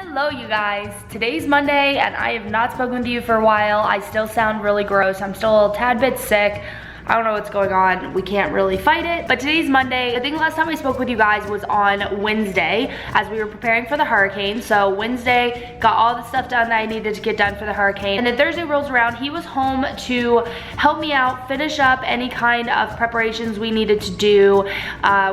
Hello you guys, today's Monday and I have not spoken with you for a while. I still sound really gross. I'm still a tad bit sick. I don't know what's going on. We can't really fight it. But today's Monday. I think the last time I spoke with you guys was on Wednesday as we were preparing for the hurricane. So Wednesday, got all the stuff done that I needed to get done for the hurricane. And then Thursday rolls around. He was home to help me out, finish up any kind of preparations we needed to do.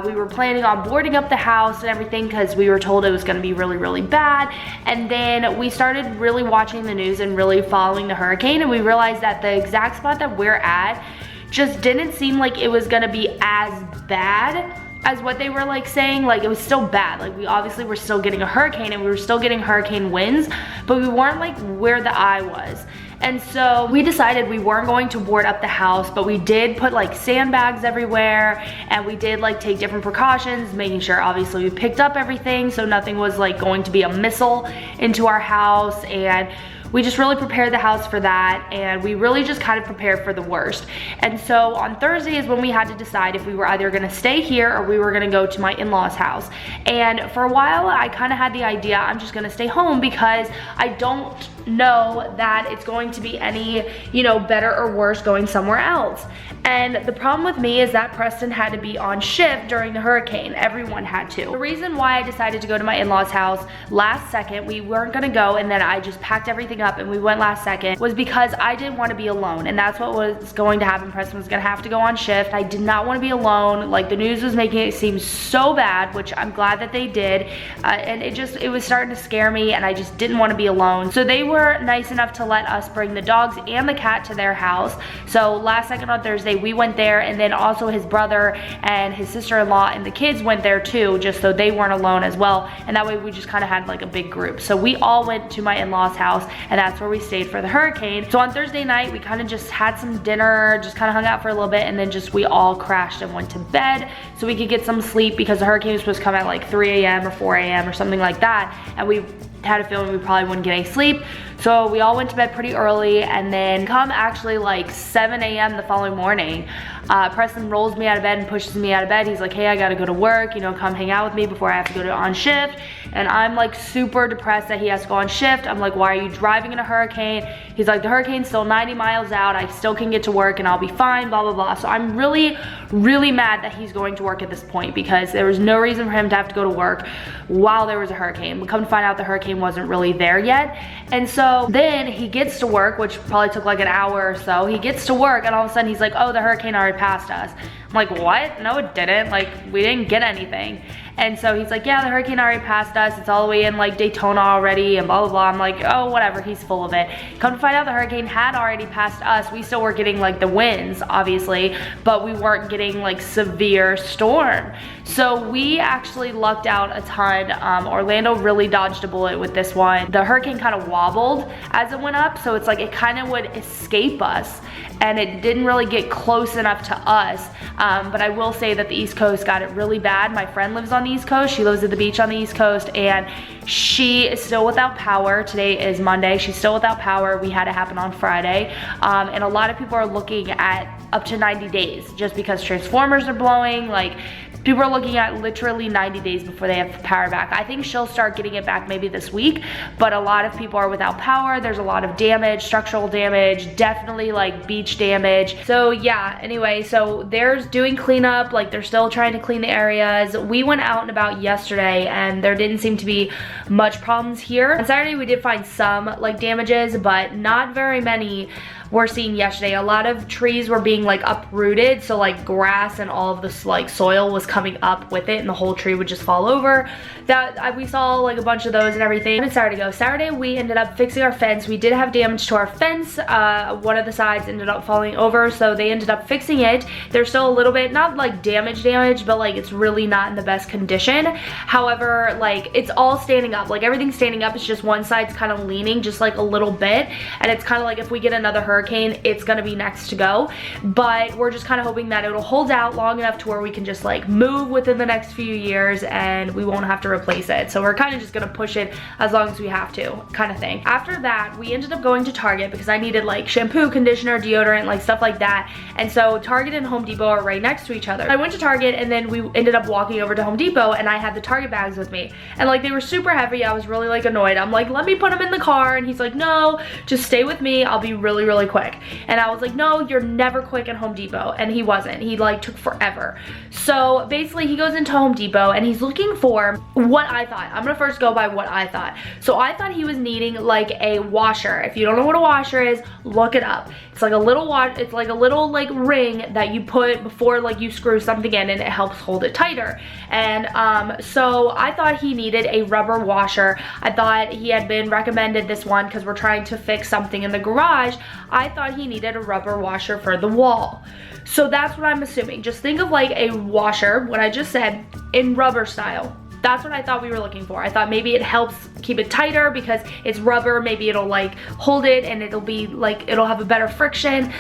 We were planning on boarding up the house and everything because we were told it was gonna be really, really bad. And then we started really watching the news and really following the hurricane, and we realized that the exact spot that we're at just didn't seem like it was gonna be as bad as what they were like saying. Like, it was still bad. Like, we obviously were still getting a hurricane and we were still getting hurricane winds, but we weren't like where the eye was. And so we decided we weren't going to board up the house, but we did put like sandbags everywhere, and we did like take different precautions, making sure obviously we picked up everything so nothing was like going to be a missile into our house. And we just really prepared the house for that, and we really just kind of prepared for the worst. And so on Thursday is when we had to decide if we were either gonna stay here or we were gonna go to my in-laws' house. And for a while, I kind of had the idea I'm just gonna stay home because I don't know that it's going to be any, you know, better or worse going somewhere else. And the problem with me is that Preston had to be on shift during the hurricane. Everyone had to. The reason why I decided to go to my in-laws' house last second, we weren't gonna go and then I just packed everything up and we went last second, was because I didn't want to be alone, and that's what was going to happen. Preston was gonna have to go on shift. I did not want to be alone. Like, the news was making it seem so bad, which I'm glad that they did, and it was starting to scare me, and I just didn't want to be alone. So they were nice enough to let us bring the dogs and the cat to their house. So last second on Thursday we went there, and then also his brother and his sister-in-law and the kids went there too, just so they weren't alone as well, and that way we just kind of had like a big group. So we all went to my in-laws' house, and that's where we stayed for the hurricane. So on Thursday night we kind of just had some dinner, just kind of hung out for a little bit, and then just we all crashed and went to bed so we could get some sleep because the hurricane was supposed to come at like 3 a.m. or 4 a.m. or something like that, and we had a feeling we probably wouldn't get any sleep. So we all went to bed pretty early, and then come actually like 7 a.m. the following morning, Preston rolls me out of bed and pushes me out of bed. He's like, hey, I gotta go to work, you know, come hang out with me before I have to go on shift. And I'm like super depressed that he has to go on shift. I'm like, why are you driving in a hurricane? He's like, the hurricane's still 90 miles out. I still can get to work and I'll be fine, blah, blah, blah. So I'm really, really mad that he's going to work at this point because there was no reason for him to have to go to work while there was a hurricane. But come to find out, the hurricane wasn't really there yet. And so then he gets to work, which probably took like an hour or so. He gets to work and all of a sudden he's like, oh, the hurricane already passed us. I'm like, what? No, it didn't. Like, we didn't get anything. And so he's like, yeah, the hurricane already passed us. It's all the way in like Daytona already and blah, blah, blah. I'm like, oh, whatever. He's full of it. Come to find out, the hurricane had already passed us. We still were getting like the winds, obviously, but we weren't getting like severe storm. So we actually lucked out a ton. Orlando really dodged a bullet with this one. The hurricane kind of wobbled as it went up. So it's like it kind of would escape us, and it didn't really get close enough to us. But I will say that the East Coast got it really bad. My friend lives on the East Coast. She lives at the beach on the East Coast, and she is still without power. Today is Monday. She's still without power. We had it happen on Friday. And a lot of people are looking at up to 90 days just because transformers are blowing. Like, people are looking at literally 90 days before they have power back. I think she'll start getting it back maybe this week, but a lot of people are without power. There's a lot of damage, structural damage, definitely like beach damage. So yeah, anyway, so they're doing cleanup, like they're still trying to clean the areas. We went out and about yesterday and there didn't seem to be much problems here. On Saturday we did find some like damages, but not very many were seen yesterday. A lot of trees were being like uprooted, so like grass and all of this like soil was coming up with it and the whole tree would just fall over. That we saw like a bunch of those and everything. When did Saturday go? Saturday we ended up fixing our fence. We did have damage to our fence. One of the sides ended up falling over, so they ended up fixing it. There's still a little bit, not like damage, but like it's really not in the best condition. However, like it's all standing up. Like everything's standing up. It's just one side's kind of leaning just like a little bit, and it's kind of like if we get another hurricane hurricane, it's gonna be next to go. But we're just kind of hoping that it'll hold out long enough to where we can just like move within the next few years and we won't have to replace it. So we're kind of just gonna push it as long as we have to, kind of thing. After that, we ended up going to Target because I needed like shampoo, conditioner, deodorant, like stuff like that. And so Target and Home Depot are right next to each other. I went to Target and then we ended up walking over to Home Depot, and I had the Target bags with me. And like they were super heavy. I was really like annoyed. I'm like, let me put them in the car. And he's like, no, just stay with me. I'll be really, really quick. And I was like, no, you're never quick at Home Depot. And he wasn't. He like took forever. So basically he goes into Home Depot and he's looking for what I thought. I'm gonna first go by what I thought. So I thought he was needing like a washer. If you don't know what a washer is, look it up. It's like a little it's like a little like ring that you put before like you screw something in, and it helps hold it tighter. And so I thought he needed a rubber washer. I thought he had been recommended this one because we're trying to fix something in the garage. I thought he needed a rubber washer for the wall. So that's what I'm assuming. Just think of like a washer, what I just said, in rubber style. That's what I thought we were looking for. I thought maybe it helps keep it tighter because it's rubber. Maybe it'll like hold it and it'll be like, it'll have a better friction.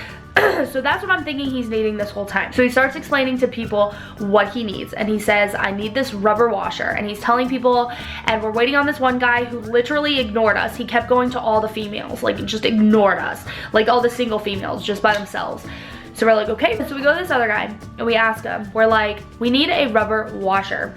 So that's what I'm thinking he's needing this whole time. So he starts explaining to people what he needs, and he says, I need this rubber washer. And he's telling people, and we're waiting on this one guy who literally ignored us. He kept going to all the females, like just ignored us, like all the single females just by themselves. So we're like, okay. So we go to this other guy and we ask him, we're like, we need a rubber washer.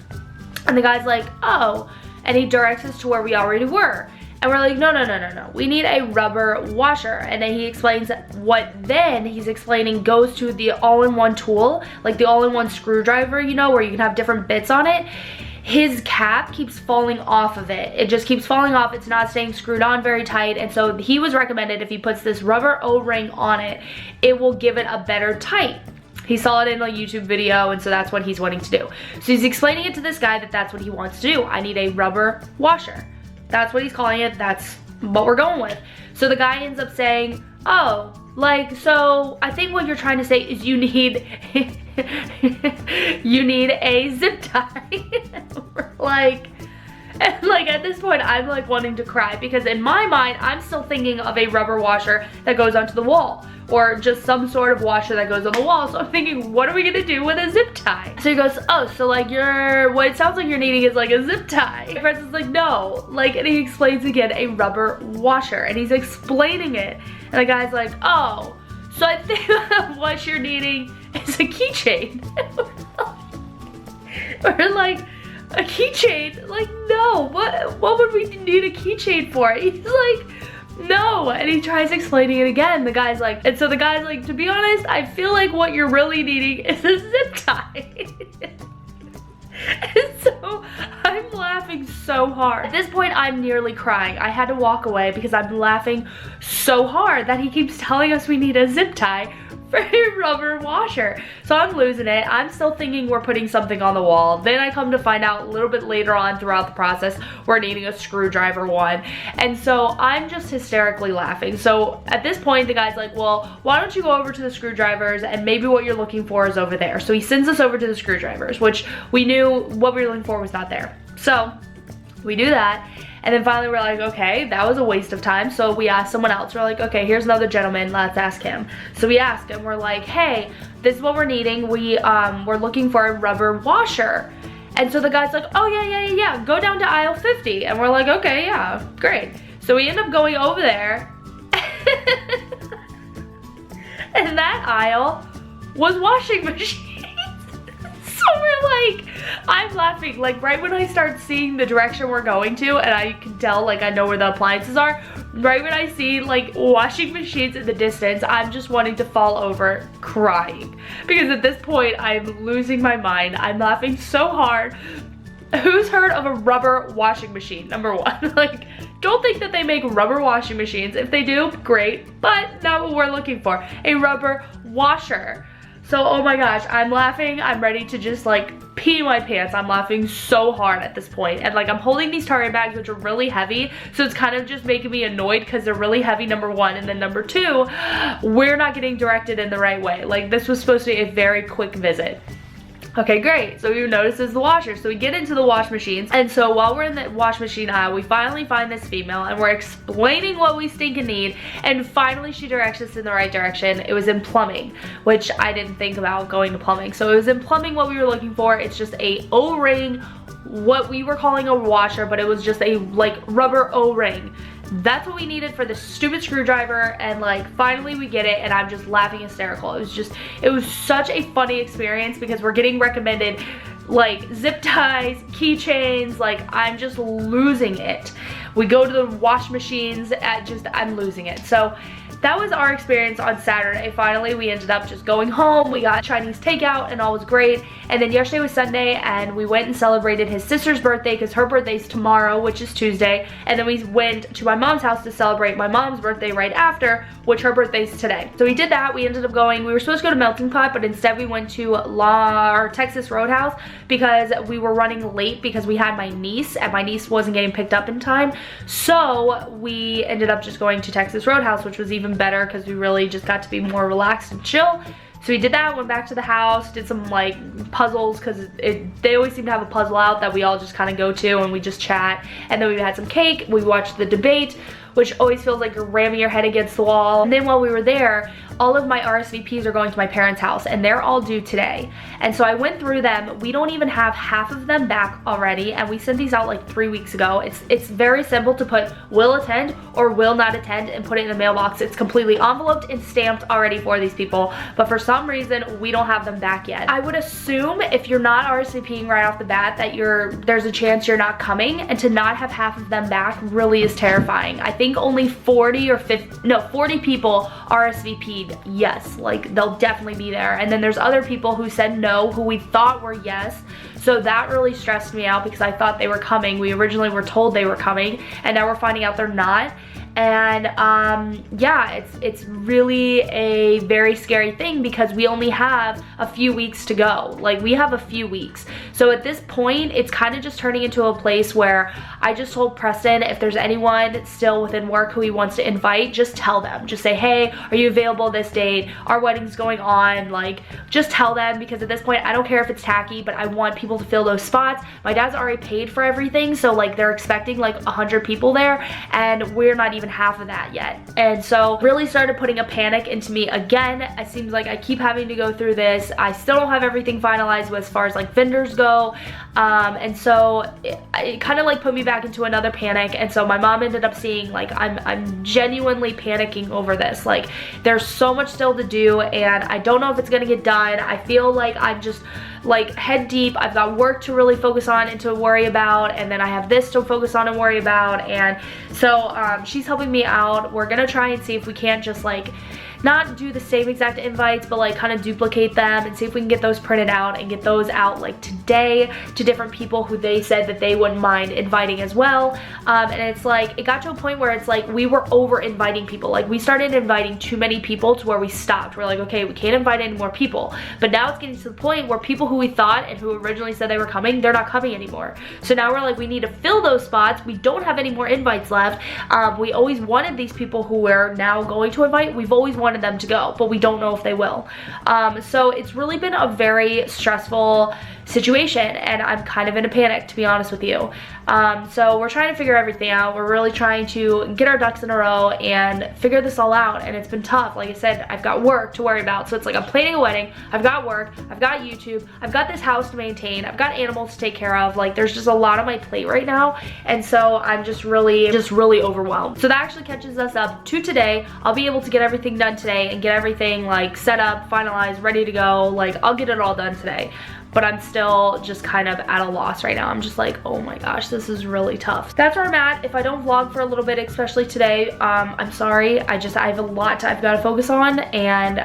And the guy's like, oh, and he directs us to where we already were. And we're like, no, no, no, no, no. We need a rubber washer. And then he explains what then he's explaining goes to the all-in-one tool, like the all-in-one screwdriver, you know, where you can have different bits on it. His cap keeps falling off of it. It just keeps falling off. It's not staying screwed on very tight. And so he was recommended if he puts this rubber O-ring on it, it will give it a better tight. He saw it in a YouTube video, and so that's what he's wanting to do. So he's explaining it to this guy that that's what he wants to do. I need a rubber washer. That's what he's calling it. That's what we're going with. So the guy ends up saying, oh, like, so I think what you're trying to say is you need, you need a zip tie. We're like, and like at this point, I'm like wanting to cry because in my mind, I'm still thinking of a rubber washer that goes onto the wall, or just some sort of washer that goes on the wall. So I'm thinking, what are we gonna do with a zip tie? So he goes, oh, so like what it sounds like you're needing is like a zip tie. My friend is like, no, like, and he explains again, a rubber washer, and he's explaining it. And the guy's like, oh, so I think what you're needing is a keychain. We're like, a keychain? Like, no, what would we need a keychain for? He's like, no, and he tries explaining it again. The guy's like, and so the guy's like, to be honest, I feel like what you're really needing is a zip tie. And so I'm laughing so hard. At this point, I'm nearly crying. I had to walk away because I'm laughing so hard that he keeps telling us we need a zip tie for a rubber washer. So I'm losing it. I'm still thinking we're putting something on the wall. Then I come to find out a little bit later on throughout the process, we're needing a screwdriver one. And so I'm just hysterically laughing. So at this point, the guy's like, well, why don't you go over to the screwdrivers and maybe what you're looking for is over there. So he sends us over to the screwdrivers, which we knew what we were looking for was not there. So we do that. And then finally we're like, okay, that was a waste of time. So we asked someone else. We're like, okay, here's another gentleman, let's ask him. So we asked him, we're like, hey, this is what we're needing. We're looking for a rubber washer. And so the guy's like, oh yeah, go down to aisle 50. And we're like, okay, yeah, great. So we end up going over there. And that aisle was washing machines. So we're like, I'm laughing, like right when I start seeing the direction we're going to, and I can tell, like I know where the appliances are, right when I see like washing machines in the distance, I'm just wanting to fall over crying. Because at this point, I'm losing my mind. I'm laughing so hard. Who's heard of a rubber washing machine, number one? Like, don't think that they make rubber washing machines. If they do, great, but not what we're looking for. A rubber washer. So, oh my gosh, I'm laughing. I'm ready to just like pee my pants. I'm laughing so hard at this point. And like I'm holding these Target bags, which are really heavy. So it's kind of just making me annoyed because they're really heavy, number one. And then number two, we're not getting directed in the right way. Like this was supposed to be a very quick visit. Okay, great. So we notice is the washer. So we get into the wash machines. And so while we're in the wash machine aisle, we finally find this female and we're explaining what we stinking need. And finally she directs us in the right direction. It was in plumbing, which I didn't think about going to plumbing. So it was in plumbing what we were looking for. It's just a O-ring, what we were calling a washer, but it was just a like rubber O-ring. That's what we needed for this stupid screwdriver, and like finally we get it and I'm just laughing hysterical. It was such a funny experience because we're getting recommended like zip ties, keychains, like I'm just losing it. We go to the wash machines I'm losing it. So that was our experience on Saturday. Finally, we ended up just going home. We got Chinese takeout and all was great. And then yesterday was Sunday and we went and celebrated his sister's birthday because her birthday's tomorrow, which is Tuesday. And then we went to my mom's house to celebrate my mom's birthday right after, which her birthday's today. So we did that. We ended up going, we were supposed to go to Melting Pot, but instead we went to Texas Roadhouse because we were running late because we had my niece and my niece wasn't getting picked up in time. So we ended up just going to Texas Roadhouse, which was even better because we really just got to be more relaxed and chill. So we did that, went back to the house, did some like puzzles because they always seem to have a puzzle out that we all just kind of go to and we just chat. And then we had some cake, we watched the debate, which always feels like you're ramming your head against the wall. And then while we were there, all of my RSVPs are going to my parents' house and they're all due today. And so I went through them. We don't even have half of them back already, and we sent these out like 3 weeks ago. It's very simple to put will attend or will not attend and put it in the mailbox. It's completely enveloped and stamped already for these people, but for some reason we don't have them back yet. I would assume if you're not RSVPing right off the bat that there's a chance you're not coming, and to not have half of them back really is terrifying. I think only 40 people RSVP'd yes, like they'll definitely be there. And then there's other people who said no, who we thought were yes. So that really stressed me out because I thought they were coming. We originally were told they were coming and now we're finding out they're not. And yeah, it's really a very scary thing because we only have a few weeks to go. Like we have a few weeks. So at this point, it's kind of just turning into a place where I just told Preston if there's anyone still within work who he wants to invite, just tell them. Just say, hey, are you available this date? Our wedding's going on. Like just tell them, because at this point, I don't care if it's tacky, but I want people to fill those spots. My dad's already paid for everything. So like they're expecting like 100 people there and we're not even half of that yet. And so really started putting a panic into me again. It seems like I keep having to go through this. I still don't have everything finalized as far as like vendors go. And so it kind of like put me back into another panic. And so my mom ended up seeing like I'm genuinely panicking over this. Like there's so much still to do and I don't know if it's gonna get done. I feel like I'm just like head deep. I've got work to really focus on and to worry about, and then I have this to focus on and worry about. And so she's helping me out. We're gonna try and see if we can't just like not do the same exact invites, but like kind of duplicate them and see if we can get those printed out and get those out like today to different people who they said that they wouldn't mind inviting as well. And it's like, it got to a point where it's like we were over inviting people. Like we started inviting too many people to where we stopped. We're like, okay, we can't invite any more people. But now it's getting to the point where people who we thought and who originally said they were coming, they're not coming anymore. So now we're like, we need to fill those spots. We don't have any more invites left. We always wanted these people who we're now going to invite. We've always wanted them to go, but we don't know if they will. So it's really been a very stressful situation and I'm kind of in a panic, to be honest with you. So we're trying to figure everything out. We're really trying to get our ducks in a row and figure this all out, and it's been tough. Like I said, I've got work to worry about. So it's like I'm planning a wedding, I've got work, I've got YouTube, I've got this house to maintain, I've got animals to take care of. Like there's just a lot on my plate right now, and so I'm just really overwhelmed. So that actually catches us up to today. I'll be able to get everything done today and get everything like set up, finalized, ready to go. Like I'll get it all done today. But I'm still just kind of at a loss right now. I'm just like, oh my gosh, this is really tough. That's where I'm at. If I don't vlog for a little bit, especially today, I'm sorry. I have a lot I've got to focus on, and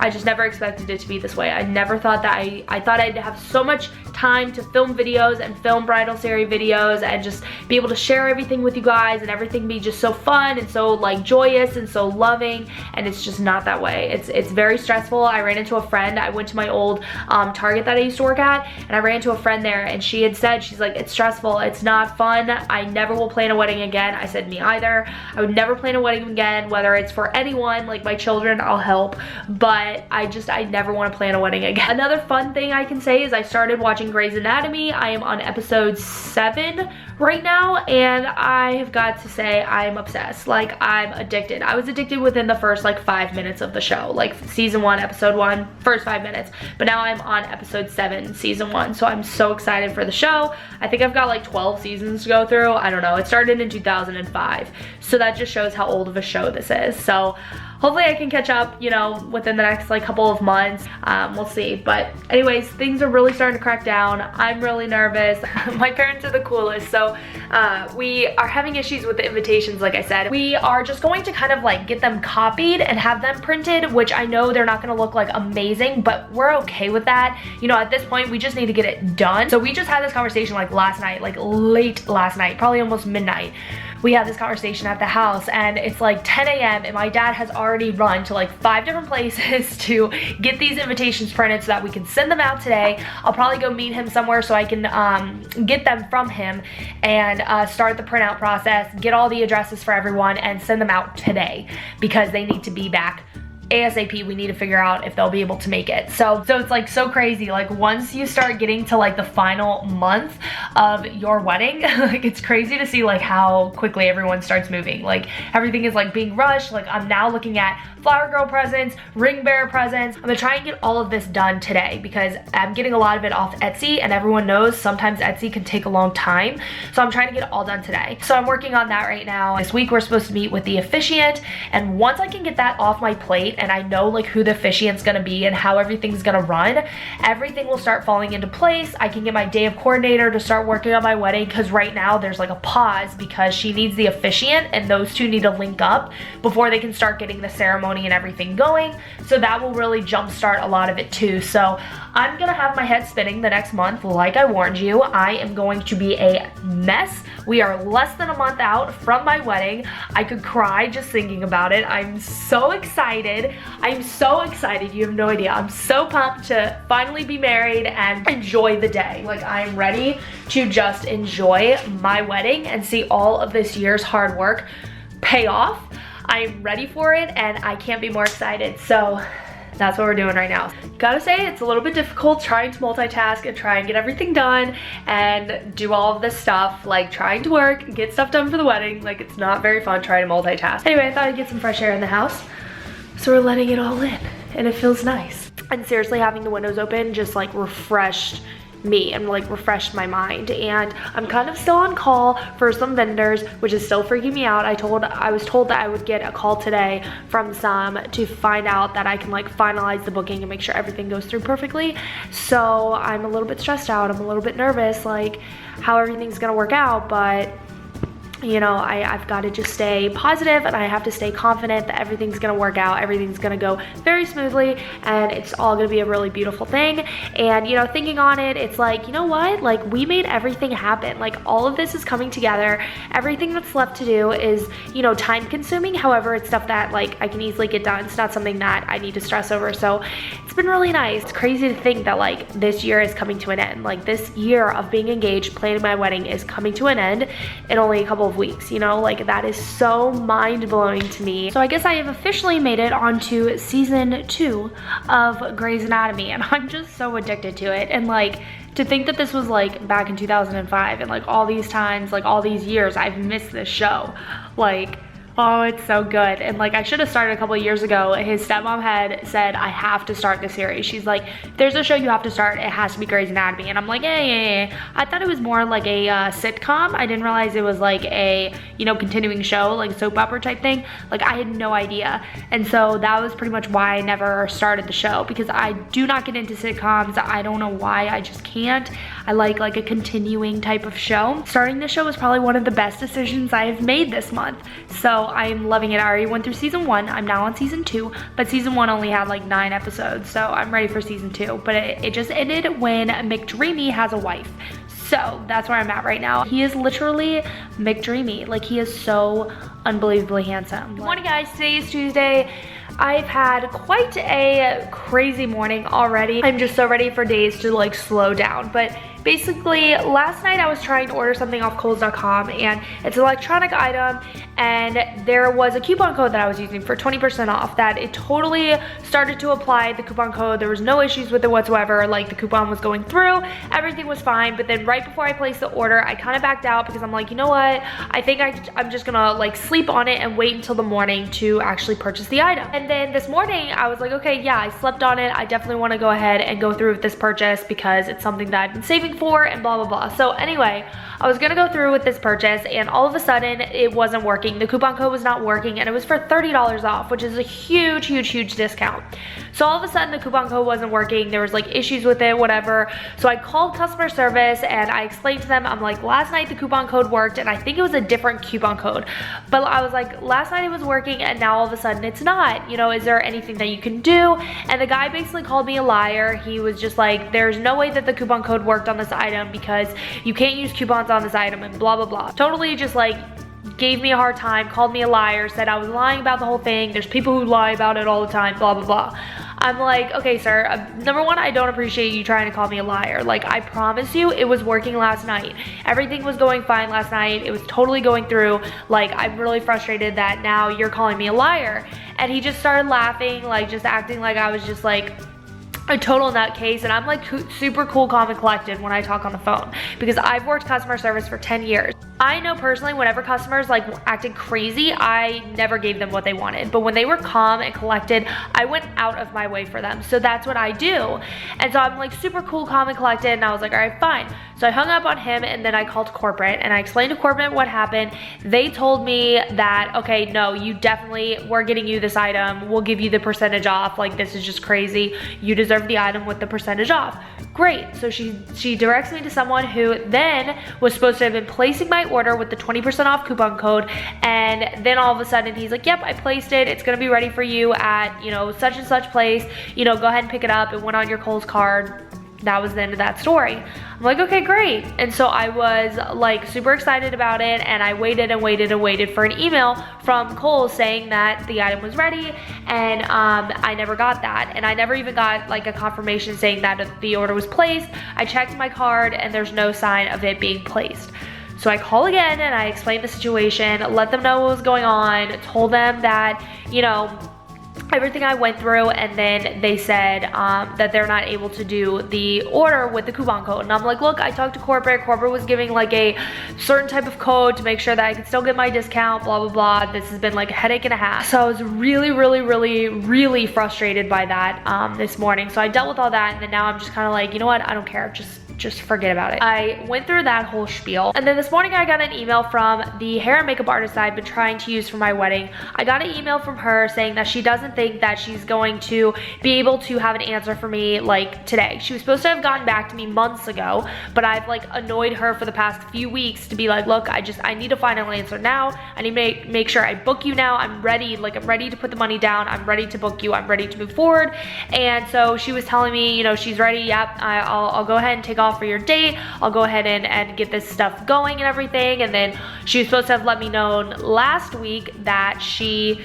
I just never expected it to be this way. I never thought that I thought I'd have so much time to film videos and film bridal series videos and just be able to share everything with you guys and everything be just so fun and so like joyous and so loving, and it's just not that way. It's very stressful. I ran into a friend. I went to my old Target that I used to work at, and I ran into a friend there, and she had said, she's like, it's stressful, it's not fun, I never will plan a wedding again. I said, me either. I would never plan a wedding again, whether it's for anyone, like my children, I'll help, but I never want to plan a wedding again. Another fun thing I can say is I started watching Grey's Anatomy. I am on episode 7 right now, and I have got to say I'm obsessed. Like, I'm addicted. I was addicted within the first like 5 minutes of the show, like season 1, episode 1, first 5 minutes, but now I'm on episode 7, season 1, so I'm so excited for the show. I think I've got like 12 seasons to go through. I don't know, it started in 2005, so that just shows how old of a show this is. So hopefully I can catch up, you know, within the next like couple of months. We'll see. But anyways, things are really starting to crack down. I'm really nervous. My parents are the coolest. So we are having issues with the invitations, like I said. We are just going to kind of like get them copied and have them printed, which I know they're not gonna look like amazing, but we're okay with that. You know, at this point, we just need to get it done. So we just had this conversation like last night, like late last night, probably almost midnight. We had this conversation at the house, and it's like 10 a.m. and my dad has already run to like 5 different places to get these invitations printed so that we can send them out today. I'll probably go meet him somewhere so I can get them from him and start the printout process, get all the addresses for everyone, and send them out today because they need to be back ASAP. We need to figure out if they'll be able to make it. So it's like so crazy. Like once you start getting to like the final month of your wedding, like it's crazy to see like how quickly everyone starts moving. Like everything is like being rushed. Like I'm now looking at flower girl presents, ring bearer presents. I'm gonna try and get all of this done today because I'm getting a lot of it off Etsy, and everyone knows sometimes Etsy can take a long time. So I'm trying to get it all done today. So I'm working on that right now. This week we're supposed to meet with the officiant, and once I can get that off my plate and I know like who the officiant's gonna be and how everything's gonna run, everything will start falling into place. I can get my day of coordinator to start working on my wedding, because right now there's like a pause because she needs the officiant and those two need to link up before they can start getting the ceremony and everything going. So that will really jumpstart a lot of it too. So I'm gonna have my head spinning the next month. Like I warned you, I am going to be a mess. We are less than a month out from my wedding. I could cry just thinking about it. I'm so excited. I'm so excited. You have no idea. I'm so pumped to finally be married and enjoy the day. Like I'm ready to just enjoy my wedding and see all of this year's hard work pay off. I'm ready for it and I can't be more excited. So that's what we're doing right now. Gotta say, it's a little bit difficult trying to multitask and try and get everything done and do all of this stuff, like trying to work, get stuff done for the wedding. Like it's not very fun trying to multitask. Anyway, I thought I'd get some fresh air in the house. So we're letting it all in and it feels nice. And seriously, having the windows open just like refreshed me and like refreshed my mind. And I'm kind of still on call for some vendors, which is still freaking me out. I was told that I would get a call today from some to find out that I can like finalize the booking and make sure everything goes through perfectly. So I'm a little bit stressed out. I'm a little bit nervous like how everything's gonna work out, but you know, I've got to just stay positive and I have to stay confident that everything's gonna work out, everything's gonna go very smoothly, and it's all gonna be a really beautiful thing. And you know, thinking on it, it's like, you know what, like we made everything happen. Like all of this is coming together. Everything that's left to do is, you know, time consuming. However, it's stuff that like I can easily get done. It's not something that I need to stress over. So it's been really nice. It's crazy to think that like this year is coming to an end. Like this year of being engaged, planning my wedding is coming to an end in only a couple of weeks, you know, like that is so mind-blowing to me. So I guess I have officially made it onto season 2 of Grey's Anatomy, and I'm just so addicted to it. And like to think that this was like back in 2005 and like all these times, like all these years I've missed this show. Like, oh, it's so good. And like I should have started a couple of years ago. His stepmom had said I have to start the series. She's like, there's a show you have to start, it has to be Grey's Anatomy. And I'm like, yeah. I thought it was more like a sitcom. I didn't realize it was like a, you know, continuing show, like a soap opera type thing. Like I had no idea. And so that was pretty much why I never started the show, because I do not get into sitcoms. I don't know why, I just can't. I like a continuing type of show. Starting this show was probably one of the best decisions I have made this month. So I'm loving it. I already went through season 1. I'm now on season 2, but season 1 only had like 9 episodes. So I'm ready for season 2. But it just ended when McDreamy has a wife. So that's where I'm at right now. He is literally McDreamy. Like, he is so unbelievably handsome. Good morning, guys. Today is Tuesday. I've had quite a crazy morning already. I'm just so ready for days to like slow down. But basically, last night I was trying to order something off Kohl's.com, and it's an electronic item, and there was a coupon code that I was using for 20% off that it totally started to apply the coupon code. There was no issues with it whatsoever. Like, the coupon was going through, everything was fine. But then right before I placed the order, I kind of backed out because I'm like, you know what? I think I'm just gonna like sleep on it and wait until the morning to actually purchase the item. And then this morning I was like, okay, yeah, I slept on it. I definitely want to go ahead and go through with this purchase because it's something that I've been saving for and blah blah blah. So anyway, I was gonna go through with this purchase, and all of a sudden it wasn't working. The coupon code was not working, and it was for $30 off, which is a huge discount. So all of a sudden the coupon code wasn't working. There was like issues with it, whatever. So I called customer service and I explained to them, I'm like, last night the coupon code worked, and I think it was a different coupon code, but I was like, last night it was working and now all of a sudden it's not. You know, is there anything that you can do? And the guy basically called me a liar. He was just like, there's no way that the coupon code worked on this item because you can't use coupons on this item and blah blah blah. Totally just like gave me a hard time, called me a liar, said I was lying about the whole thing. There's people who lie about it all the time, blah blah blah. I'm like, okay, sir, number one, I don't appreciate you trying to call me a liar. Like, I promise you it was working last night. Everything was going fine last night. It was totally going through. Like, I'm really frustrated that now you're calling me a liar. And he just started laughing, like just acting like I was just like a total nutcase. And I'm like super cool, calm, and collected when I talk on the phone because I've worked customer service for 10 years. I know personally whenever customers like acted crazy, I never gave them what they wanted. But when they were calm and collected, I went out of my way for them. So that's what I do. And so I'm like super cool, calm, and collected, and I was like, all right, fine. So I hung up on him, and then I called corporate and I explained to corporate what happened. They told me that, okay, no, you definitely, we're getting you this item. We'll give you the percentage off. Like, this is just crazy. You deserve the item with the percentage off. Great. So she directs me to someone who then was supposed to have been placing my order with the 20% off coupon code, and then all of a sudden he's like, yep, I placed it. It's gonna be ready for you at, you know, such and such place. You know, go ahead and pick it up. It went on your Kohl's card. That was the end of that story. I'm like, okay, great. And so I was like super excited about it, and I waited and waited and waited for an email from Kohl's saying that the item was ready, and I never got that. And I never even got like a confirmation saying that the order was placed. I checked my card and there's no sign of it being placed. So I call again and I explained the situation, let them know what was going on, told them that, you know, everything I went through, and then they said that they're not able to do the order with the coupon code. And I'm like, look, I talked to corporate. Corporate was giving like a certain type of code to make sure that I could still get my discount, blah, blah, blah. This has been like a headache and a half. So I was really frustrated by that this morning. So I dealt with all that, and then now I'm just kind of like, you know what? I don't care. Just forget about it. I went through that whole spiel. And then this morning I got an email from the hair and makeup artist I've been trying to use for my wedding. I got an email from her saying that she doesn't think that she's going to be able to have an answer for me like today. She was supposed to have gotten back to me months ago, but I've like annoyed her for the past few weeks to be like, look, I need a final answer now. I need to make sure I book you now. I'm ready. Like, I'm ready to put the money down. I'm ready to book you. I'm ready to move forward. And so she was telling me, you know, she's ready. Yep, I'll go ahead and take off for your date. I'll go ahead and get this stuff going and everything. And then she was supposed to have let me know last week that she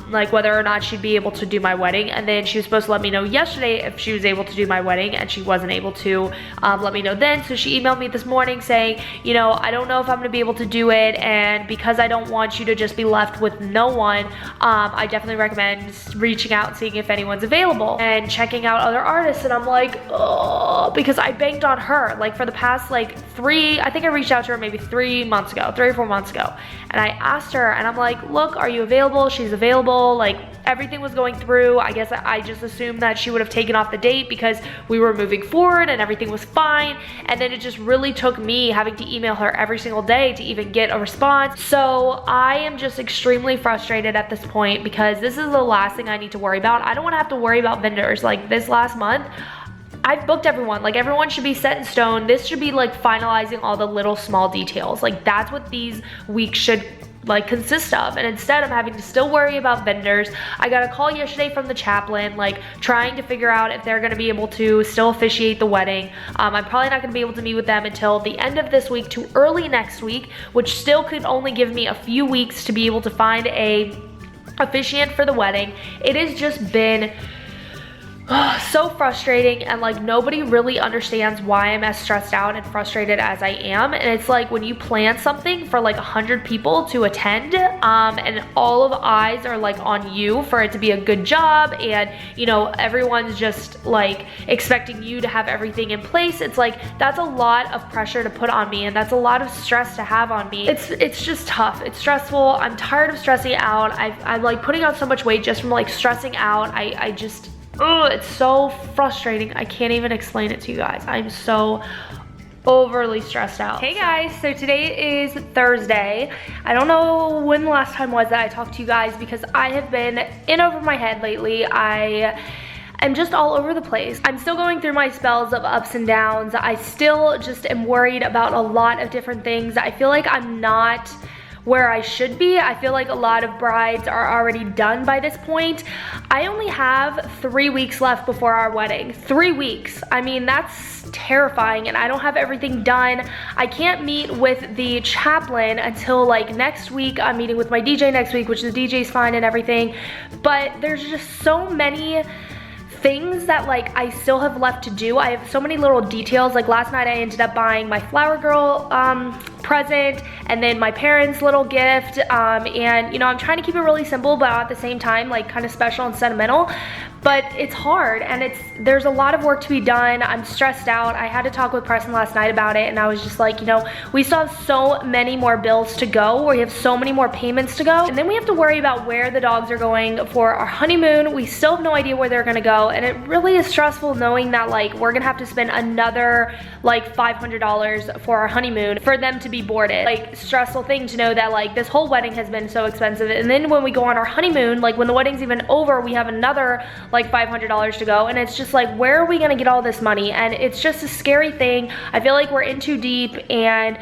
like whether or not she'd be able to do my wedding. And then she was supposed to let me know yesterday if she was able to do my wedding, and she wasn't able to let me know then. So she emailed me this morning saying, you know, I don't know if I'm gonna be able to do it, and because I don't want you to just be left with no one, I definitely recommend reaching out and seeing if anyone's available and checking out other artists. And I'm like, oh, because I banked on her like for the past like I think I reached out to her maybe 3 or 4 months ago, and I asked her, and I'm like, look, are you available? She's available. Like, everything was going through. I guess I just assumed that she would have taken off the date because we were moving forward and everything was fine. And then it just really took me having to email her every single day to even get a response. So I am just extremely frustrated at this point because this is the last thing I need to worry about. I don't want to have to worry about vendors. Like, this last month, I've booked everyone. Like, everyone should be set in stone. This should be like finalizing all the little small details. Like, that's what these weeks should like consist of. And instead I'm having to still worry about vendors. I got a call yesterday from the chaplain, like trying to figure out if they're going to be able to still officiate the wedding. I'm probably not going to be able to meet with them until the end of this week to early next week, which still could only give me a few weeks to be able to find a officiant for the wedding. It has just been so frustrating, and like nobody really understands why I'm as stressed out and frustrated as I am. And it's like when you plan something for like 100 people to attend, and all of eyes are like on you for it to be a good job, and you know, everyone's just like expecting you to have everything in place. It's like, that's a lot of pressure to put on me, and that's a lot of stress to have on me. It's just tough. It's stressful. I'm tired of stressing out. I'm like putting on so much weight just from like stressing out. I just, it's so frustrating. I can't even explain it to you guys. I'm so overly stressed out. Hey guys, so today is Thursday. I don't know when the last time was that I talked to you guys, because I have been in over my head lately. I'm just all over the place. I'm still going through my spells of ups and downs. I still just am worried about a lot of different things. I feel like I'm not where I should be. I feel like a lot of brides are already done by this point. I only have 3 weeks left before our wedding. 3 weeks. I mean, that's terrifying, and I don't have everything done. I can't meet with the chaplain until like next week. I'm meeting with my DJ next week, which the DJ's fine and everything, but there's just so many things that like I still have left to do. I have so many little details. Like last night I ended up buying my flower girl present, and then my parents' little gift, and you know, I'm trying to keep it really simple, but at the same time like kind of special and sentimental. But it's hard, and there's a lot of work to be done. I'm stressed out. I had to talk with Preston last night about it, and I was just like, you know, we still have so many more bills to go. We have so many more payments to go, and then we have to worry about where the dogs are going for our honeymoon. We still have no idea where they're gonna go, and it really is stressful knowing that like we're gonna have to spend another like $500 for our honeymoon for them to be boarded. Like, stressful thing to know that like this whole wedding has been so expensive, and then when we go on our honeymoon, like when the wedding's even over, we have another like $500 to go, and it's just like, where are we gonna get all this money? And it's just a scary thing. I feel like we're in too deep, and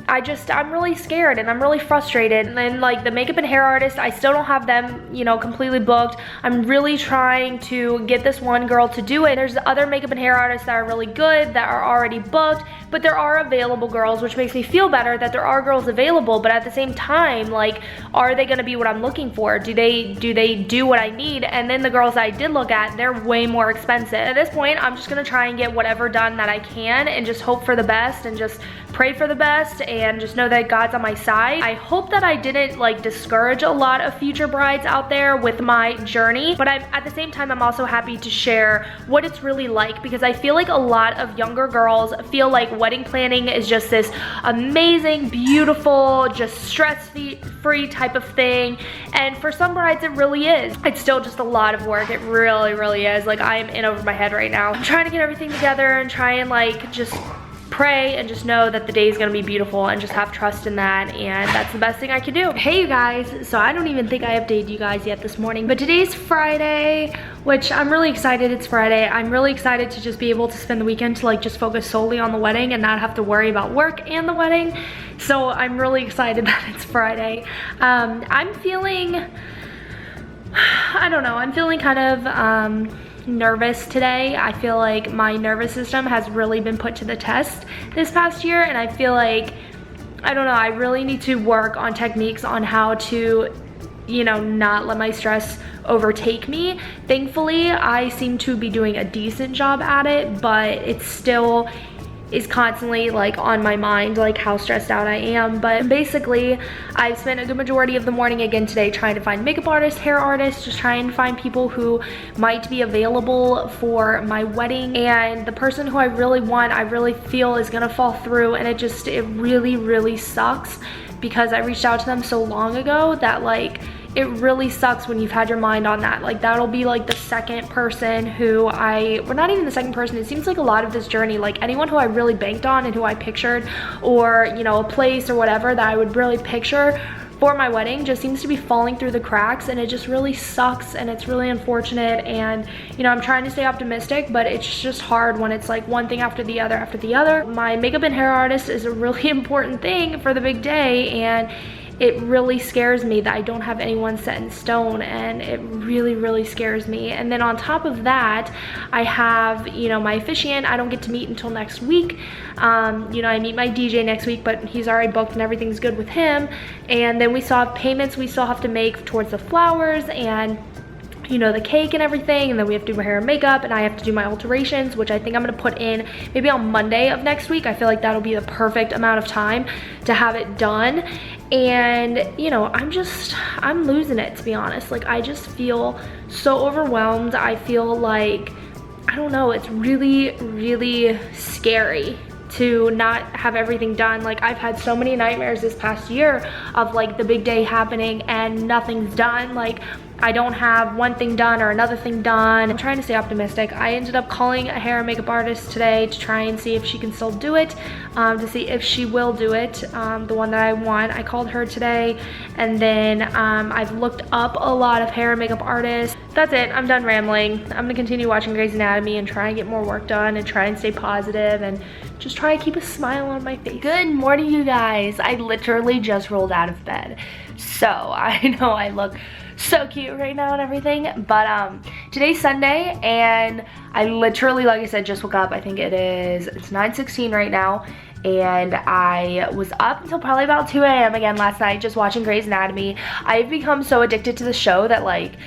I'm really scared, and I'm really frustrated. And then like the makeup and hair artist, I still don't have them, you know, completely booked. I'm really trying to get this one girl to do it. There's other makeup and hair artists that are really good that are already booked, but there are available girls, which makes me feel better that there are girls available. But at the same time, like, are they gonna be what I'm looking for? Do they do what I need? And then the girls that I did look at, they're way more expensive. At this point, I'm just gonna try and get whatever done that I can, and just hope for the best, and just pray for the best, and just know that God's on my side. I hope that I didn't like discourage a lot of future brides out there with my journey, but at the same time, I'm also happy to share what it's really like, because I feel like a lot of younger girls feel like wedding planning is just this amazing, beautiful, just stress-free type of thing, and for some brides it really is. It's still just a lot of work. It really, really is. Like, I am in over my head right now. I'm trying to get everything together and try and like just pray and just know that the day is gonna be beautiful, and just have trust in that, and that's the best thing I can do. Hey you guys, so I don't even think I updated you guys yet this morning, but today's Friday, which I'm really excited it's Friday. I'm really excited to just be able to spend the weekend to like just focus solely on the wedding and not have to worry about work and the wedding. So I'm really excited that it's Friday. I'm feeling, I don't know, I'm feeling kind of nervous today. I feel like my nervous system has really been put to the test this past year, and I feel like, I don't know, I really need to work on techniques on how to, you know, not let my stress overtake me. Thankfully, I seem to be doing a decent job at it, but it still is constantly like on my mind, like how stressed out I am. But basically, I spent a good majority of the morning again today trying to find makeup artists, hair artists, just trying to find people who might be available for my wedding. And the person who I really want, I really feel is gonna fall through, and it really, really sucks, because I reached out to them so long ago that like, it really sucks when you've had your mind on that. Like, that'll be like the second person who well, not even the second person. It seems like a lot of this journey, like anyone who I really banked on and who I pictured, or, you know, a place or whatever that I would really picture, for my wedding just seems to be falling through the cracks, and it just really sucks, and it's really unfortunate. And you know, I'm trying to stay optimistic, but it's just hard when it's like one thing after the other after the other. My makeup and hair artist is a really important thing for the big day, and it really scares me that I don't have anyone set in stone, and it really scares me. And then on top of that, I have, you know, my officiant I don't get to meet until next week. You know, I meet my DJ next week, but he's already booked and everything's good with him. And then we still have payments we still have to make towards the flowers and, you know, the cake and everything, and then we have to do my hair and makeup, and I have to do my alterations, which I think I'm gonna put in maybe on Monday of next week. I feel like that'll be the perfect amount of time to have it done. And you know, I'm losing it, to be honest. Like, I just feel so overwhelmed. I feel like, I don't know, it's really scary to not have everything done. Like, I've had so many nightmares this past year of like the big day happening and nothing's done. Like, I don't have one thing done or another thing done. I'm trying to stay optimistic. I ended up calling a hair and makeup artist today to try and see if she can still do it, to see if she will do it, the one that I want. I called her today, and then I've looked up a lot of hair and makeup artists. That's it, I'm done rambling. I'm gonna continue watching Grey's Anatomy and try and get more work done and try and stay positive and just try and keep a smile on my face. Good morning, you guys. I literally just rolled out of bed. So I know I look so cute right now and everything, but today's Sunday, and I literally, like I said, just woke up. I think it's 9:16 right now, and I was up until probably about 2 a.m. again last night just watching Grey's Anatomy. I've become so addicted to the show that like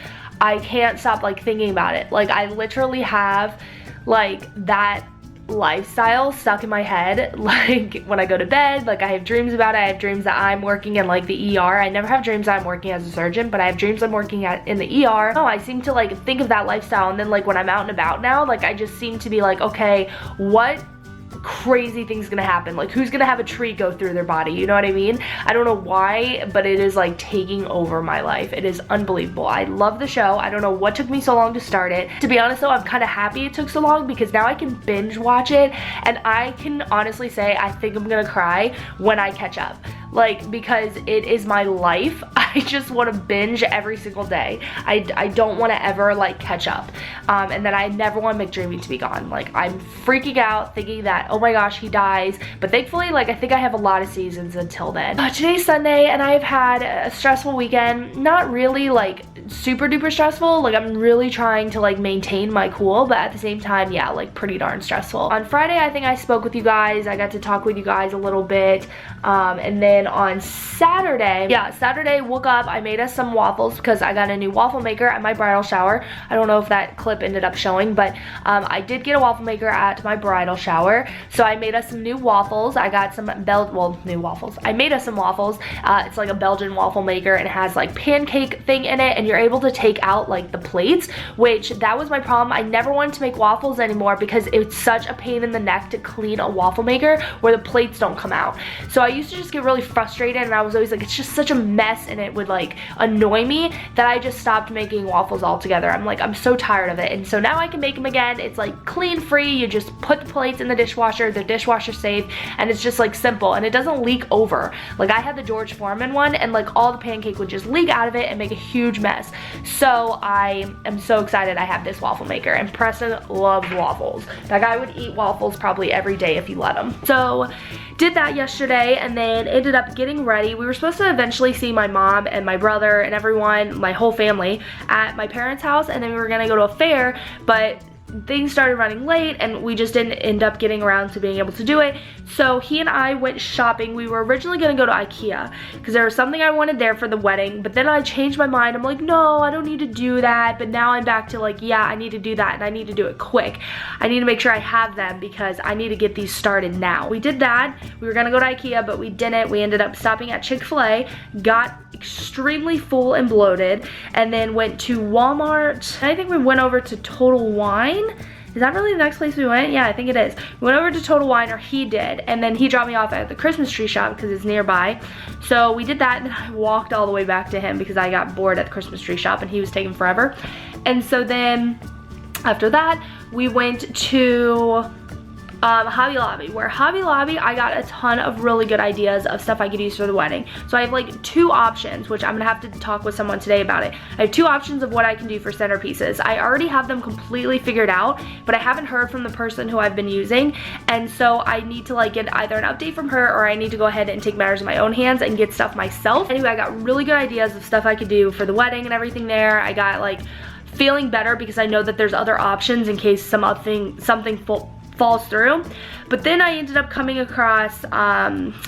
I can't stop like thinking about it. Like, I literally have like that lifestyle stuck in my head. Like, when I go to bed, like, I have dreams about it. I have dreams that I'm working in like the ER. I never have dreams that I'm working as a surgeon, but I have dreams I'm working in the ER. Oh, I seem to like think of that lifestyle, and then like when I'm out and about now, like I just seem to be like, okay, what crazy thing's gonna happen? Like, who's gonna have a tree go through their body? You know what I mean? I don't know why, but it is like taking over my life. It is unbelievable. I love the show. I don't know what took me so long to start it. To be honest though, I'm kind of happy it took so long, because now I can binge watch it, and I can honestly say I think I'm gonna cry when I catch up. Like, because it is my life. I just want to binge every single day. I don't want to ever like catch up, and then I never want McDreamy to be gone. Like, I'm freaking out thinking that, oh my gosh, he dies, but thankfully, like, I think I have a lot of seasons until then. Today's Sunday, and I've had a stressful weekend. Not really like super duper stressful. Like, I'm really trying to like maintain my cool, but at the same time, yeah, like pretty darn stressful. On Friday, I think I spoke with you guys. I got to talk with you guys a little bit, and then on Saturday, woke up, I made us some waffles because I got a new waffle maker at my bridal shower. I don't know if that clip ended up showing, but I did get a waffle maker at my bridal shower, so I made us some new waffles. I got some new waffles. I made us some waffles. It's like a Belgian waffle maker, and it has like pancake thing in it, and you're able to take out like the plates, which that was my problem. I never wanted to make waffles anymore because it's such a pain in the neck to clean a waffle maker where the plates don't come out. So I used to just get really frustrated, and I was always like, it's just such a mess, and it would like annoy me that I just stopped making waffles altogether. I'm like, I'm so tired of it. And so now I can make them again. It's like clean free. You just put the plates in the dishwasher, they're dishwasher safe, and it's just like simple, and it doesn't leak over. Like, I had the George Foreman one, and like all the pancake would just leak out of it and make a huge mess. So I am so excited I have this waffle maker, and Preston loves waffles. That guy would eat waffles probably every day if you let him. So did that yesterday, and then ended up getting ready. We were supposed to eventually see my mom and my brother and everyone, my whole family, at my parents' house, and then we were gonna go to a fair, but things started running late, and we just didn't end up getting around to being able to do it. So he and I went shopping. We were originally gonna go to IKEA because there was something I wanted there for the wedding, but then I changed my mind. I'm like, no, I don't need to do that. But now I'm back to like, yeah, I need to do that, and I need to do it quick. I need to make sure I have them because I need to get these started now. We did that. We were gonna go to IKEA, but we didn't. We ended up stopping at Chick-fil-A, got extremely full and bloated, and then went to Walmart. I think we went over to Total Wine. Is that really the next place we went? Yeah, I think it is. We went over to Total Wine, or he did, and then he dropped me off at the Christmas tree shop because it's nearby. So we did that, and then I walked all the way back to him because I got bored at the Christmas tree shop and he was taking forever. And so then after that, we went to Hobby Lobby, where Hobby Lobby, I got a ton of really good ideas of stuff I could use for the wedding. So I have like 2 options, which I'm gonna have to talk with someone today about it. I have 2 options of what I can do for centerpieces. I already have them completely figured out, but I haven't heard from the person who I've been using, and so I need to like get either an update from her, or I need to go ahead and take matters in my own hands and get stuff myself. Anyway, I got really good ideas of stuff I could do for the wedding and everything there. I got like feeling better because I know that there's other options in case something falls through. But then I ended up coming across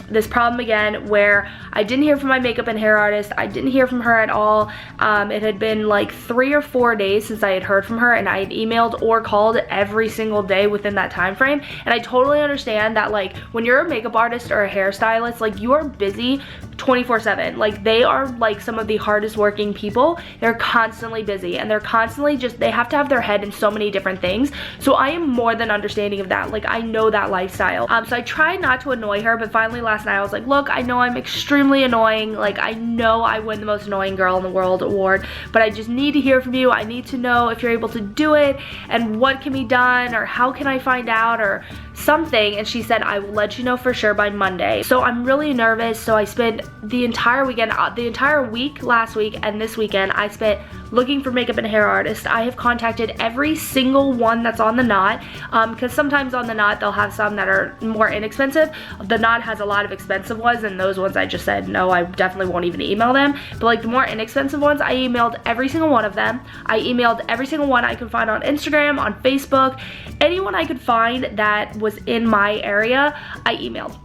this problem again where I didn't hear from my makeup and hair artist. I didn't hear from her at all. It had been like 3 or 4 days since I had heard from her, and I had emailed or called every single day within that time frame. And I totally understand that like when you're a makeup artist or a hairstylist, like you are busy 24/7. Like they are like some of the hardest working people. They're constantly busy, and they're constantly they have to have their head in so many different things. So I am more than understanding of that. Like I know that lifestyle. So I tried not to annoy her, but finally last night I was like, look, I know I'm extremely annoying. Like I know I win the most annoying girl in the world award, but I just need to hear from you. I need to know if you're able to do it and what can be done, or how can I find out, or something. And she said, I will let you know for sure by Monday. So I'm really nervous. So I spent the entire weekend, the entire week last week and this weekend, I spent looking for makeup and hair artists. I have contacted every single one that's on the Knot, because sometimes on the Knot they'll have some that are more inexpensive. The Knot has a lot of expensive ones, and those ones I just said no, I definitely won't even email them. But like the more inexpensive ones, I emailed every single one of them. I emailed every single one I could find on Instagram, on Facebook, anyone I could find that was in my area, I emailed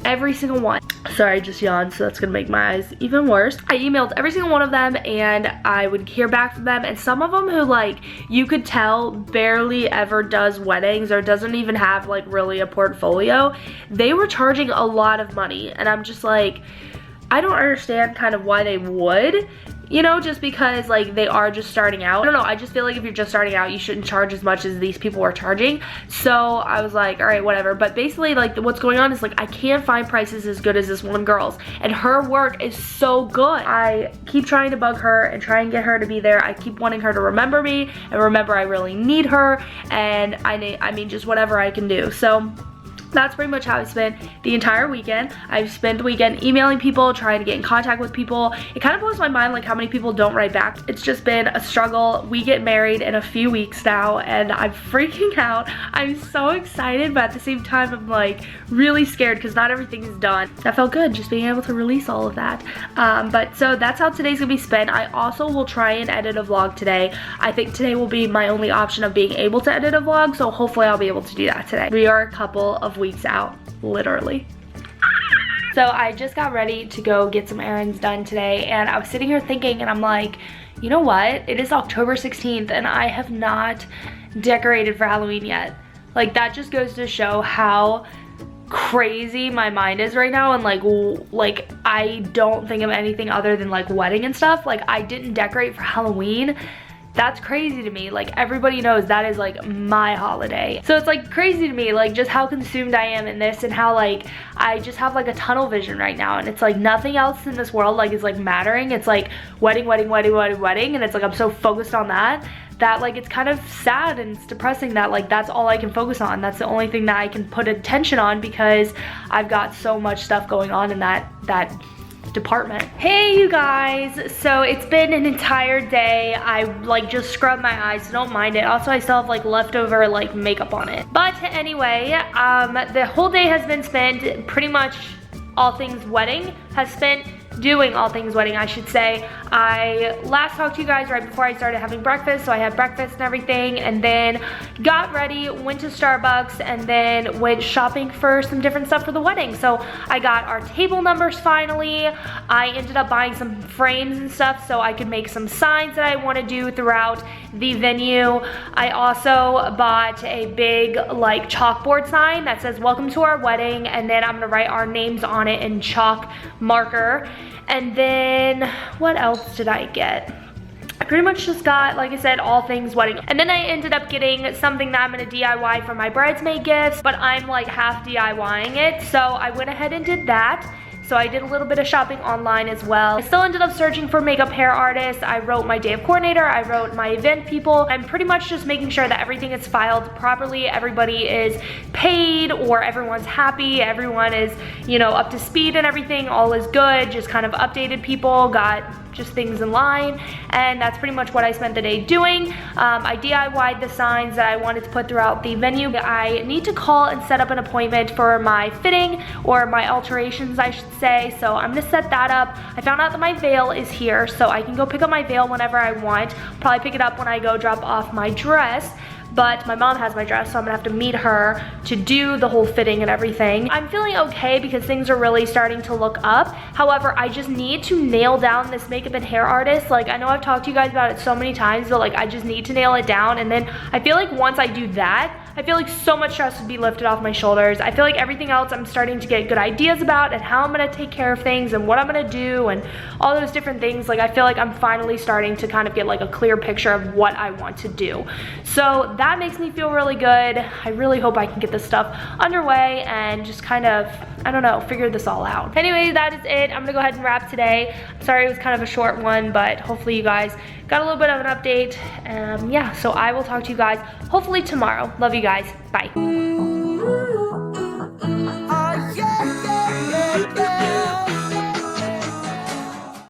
every single one. Sorry, I just yawned, so that's gonna make my eyes even worse. I emailed every single one of them, and I would hear back from them, and some of them who like you could tell barely ever does weddings or doesn't even have like really a portfolio, they were charging a lot of money. And I'm just like, I don't understand kind of why they would, you know, just because like they are just starting out. I don't know, I just feel like if you're just starting out, you shouldn't charge as much as these people are charging. So I was like, all right, whatever. But basically like what's going on is like I can't find prices as good as this one girl's, and her work is so good. I keep trying to bug her and try and get her to be there. I keep wanting her to remember me and remember I really need her, and I mean just whatever I can do. So that's pretty much how I spent the entire weekend. I've spent the weekend emailing people, trying to get in contact with people. It kind of blows my mind like how many people don't write back. It's just been a struggle. We get married in a few weeks now, and I'm freaking out. I'm so excited, but at the same time I'm like really scared because not everything is done. That felt good, just being able to release all of that. But so that's how today's gonna be spent. I also will try and edit a vlog today. I think today will be my only option of being able to edit a vlog, so hopefully I'll be able to do that today. We are a couple of weeks out, literally. So I just got ready to go get some errands done today, and I was sitting here thinking, and I'm like, you know what? It is October 16th and I have not decorated for Halloween yet. Like that just goes to show how crazy my mind is right now, and like I don't think of anything other than like wedding and stuff. Like I didn't decorate for Halloween. That's crazy to me. Like everybody knows that is like my holiday. So it's like crazy to me, like just how consumed I am in this, and how like I just have like a tunnel vision right now, and it's like nothing else in this world like is like mattering. It's like wedding, wedding, wedding, wedding, wedding, and it's like I'm so focused on that like it's kind of sad and it's depressing that like that's all I can focus on. That's the only thing that I can put attention on because I've got so much stuff going on in that department. Hey you guys, so it's been an entire day. I like just scrubbed my eyes, so don't mind it. Also I still have like leftover like makeup on it. But anyway, the whole day has been spent pretty much all things wedding, doing all things wedding, I should say. I last talked to you guys right before I started having breakfast, so I had breakfast and everything, and then got ready, went to Starbucks, and then went shopping for some different stuff for the wedding. So I got our table numbers finally. I ended up buying some frames and stuff so I could make some signs that I want to do throughout the venue. I also bought a big like chalkboard sign that says welcome to our wedding, and then I'm gonna write our names on it in chalk marker. And then what else did I get? I pretty much just got, like I said, all things wedding. And then I ended up getting something that I'm gonna DIY for my bridesmaid gifts, but I'm like half DIYing it. So I went ahead and did that. So I did a little bit of shopping online as well. I still ended up searching for makeup hair artists. I wrote my day of coordinator. I wrote my event people. I'm pretty much just making sure that everything is filed properly. Everybody is paid, or everyone's happy. Everyone is, you know, up to speed and everything. All is good. Just kind of updated people, got just things in line, and that's pretty much what I spent the day doing. I DIY'd the signs that I wanted to put throughout the venue. I need to call and set up an appointment for my fitting, or my alterations I should say, so I'm gonna set that up. I found out that my veil is here, so I can go pick up my veil whenever I want. Probably pick it up when I go drop off my dress. But my mom has my dress, so I'm gonna have to meet her to do the whole fitting and everything. I'm feeling okay because things are really starting to look up. However, I just need to nail down this makeup and hair artist. Like, I know I've talked to you guys about it so many times, but like, I just need to nail it down. And then I feel like once I do that, I feel like so much stress would be lifted off my shoulders. I feel like everything else I'm starting to get good ideas about, and how I'm gonna take care of things and what I'm gonna do and all those different things. Like, I feel like I'm finally starting to kind of get like a clear picture of what I want to do. So that makes me feel really good. I really hope I can get this stuff underway and just kind of, I don't know, figure this all out. Anyway, that is it. I'm gonna go ahead and wrap today. I'm sorry it was kind of a short one, but hopefully you guys got a little bit of an update. Yeah, so I will talk to you guys hopefully tomorrow. Love you guys. Bye.